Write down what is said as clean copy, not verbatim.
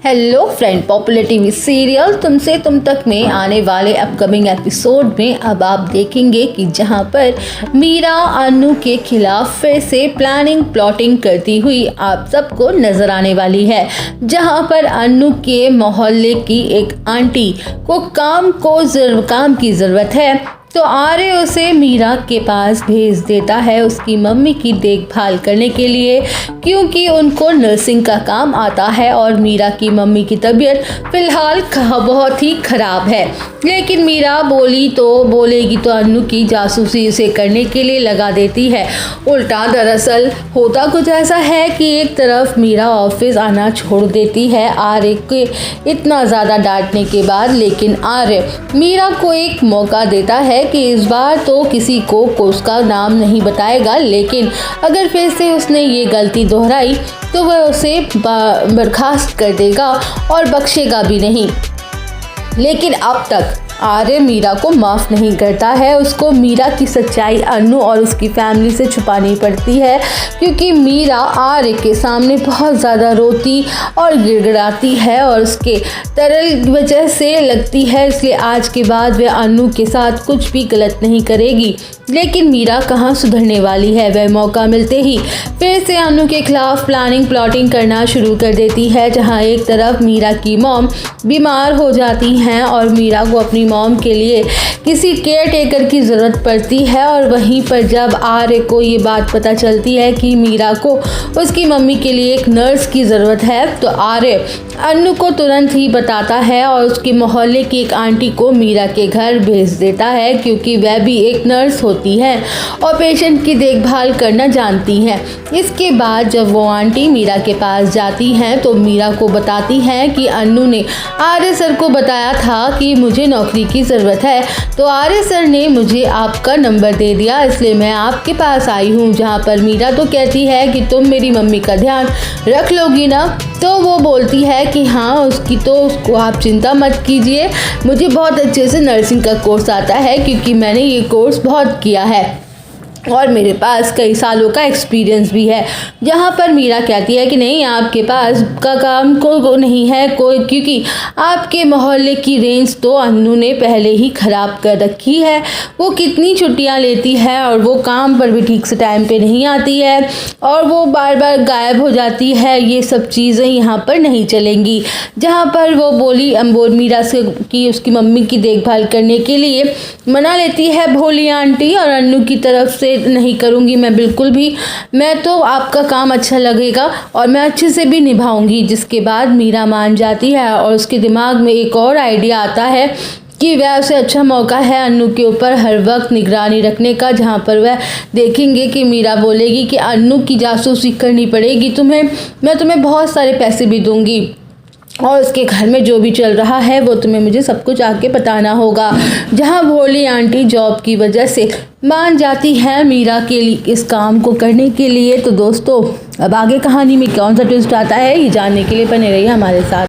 Hello friend, popular TV serial तुमसे तुम तक में आने वाले अपकमिंग एपिसोड में अब आप देखेंगे कि जहां पर मीरा अन्नू के खिलाफ फिर से प्लानिंग करती हुई आप सबको नजर आने वाली है। जहां पर अन्नू के मोहल्ले की एक आंटी को काम की ज़रूरत है तो आर्य उसे मीरा के पास भेज देता है उसकी मम्मी की देखभाल करने के लिए, क्योंकि उनको नर्सिंग का काम आता है और मीरा की मम्मी की तबीयत फिलहाल बहुत ही खराब है। लेकिन मीरा बोलेगी तो अन्नू की जासूसी उसे करने के लिए लगा देती है। उल्टा दरअसल होता कुछ ऐसा है कि एक तरफ मीरा ऑफिस आना छोड़ देती है आर्य के इतना ज़्यादा डांटने के बाद, लेकिन आर्य मीरा को एक मौका देता है कि इस बार तो किसी को उसका नाम नहीं बताएगा, लेकिन अगर फिर से उसने ये गलती दोहराई तो वह उसे बर्खास्त कर देगा और बख्शेगा भी नहीं। लेकिन अब तक आर्य मीरा को माफ़ नहीं करता है। उसको मीरा की सच्चाई अन्नू और उसकी फैमिली से छुपानी पड़ती है, क्योंकि मीरा आर्य के सामने बहुत ज़्यादा रोती और गिड़गिड़ाती है और उसके तरल वजह से लगती है, इसलिए आज के बाद वह अन्नू के साथ कुछ भी गलत नहीं करेगी। लेकिन मीरा कहाँ सुधरने वाली है। वह मौका मिलते ही फिर से अन्नू के खिलाफ प्लॉटिंग करना शुरू कर देती है। जहाँ एक तरफ मीरा की मॉम बीमार हो जाती हैं और मीरा को अपनी मॉम के लिए किसी केयर टेकर की ज़रूरत पड़ती है, और वहीं पर जब आर्य को ये बात पता चलती है कि मीरा को उसकी मम्मी के लिए एक नर्स की ज़रूरत है तो आर्य अन्नू को तुरंत ही बताता है और उसके मोहल्ले की एक आंटी को मीरा के घर भेज देता है, क्योंकि वह भी एक नर्स होती है और पेशेंट की देखभाल करना जानती हैं। इसके बाद जब वो आंटी मीरा के पास जाती हैं तो मीरा को बताती हैं कि अन्नू ने आर्य सर को बताया था कि मुझे नौकरी की ज़रूरत है, तो आर्य सर ने मुझे आपका नंबर दे दिया, इसलिए मैं आपके पास आई हूँ। जहाँ पर मीरा तो कहती है कि तुम मेरी मम्मी का ध्यान रख लोगी ना, तो वो बोलती है कि हाँ उसको आप चिंता मत कीजिए, मुझे बहुत अच्छे से नर्सिंग का कोर्स आता है, क्योंकि मैंने ये कोर्स बहुत किया है और मेरे पास कई सालों का एक्सपीरियंस भी है। जहाँ पर मीरा कहती है कि नहीं, आपके पास का काम को नहीं है कोई, क्योंकि आपके मोहल्ले की रेंज तो अन्नू ने पहले ही ख़राब कर रखी है। वो कितनी छुट्टियाँ लेती है और वो काम पर भी ठीक से टाइम पे नहीं आती है और वो बार बार गायब हो जाती है। ये सब चीज़ें यहाँ पर नहीं चलेंगी। जहाँ पर वो मीरा से कि उसकी मम्मी की देखभाल करने के लिए मना लेती है भोली आंटी, और अन्नू की तरफ से नहीं करूँगी मैं बिल्कुल भी, मैं तो आपका काम अच्छा लगेगा और मैं अच्छे से भी निभाऊंगी। जिसके बाद मीरा मान जाती है और उसके दिमाग में एक और आइडिया आता है कि वह उसे अच्छा मौका है अन्नू के ऊपर हर वक्त निगरानी रखने का। जहाँ पर वह देखेंगे कि मीरा बोलेगी कि अन्नू की जासूसी करनी पड़ेगी तुम्हें, मैं तुम्हें बहुत सारे पैसे भी दूंगी और उसके घर में जो भी चल रहा है वो तुम्हें मुझे सब कुछ आके बताना होगा। जहाँ भोली आंटी जॉब की वजह से मान जाती है मीरा के लिए इस काम को करने के लिए। तो दोस्तों, अब आगे कहानी में कौन सा ट्विस्ट आता है ये जानने के लिए बने रहिए हमारे साथ।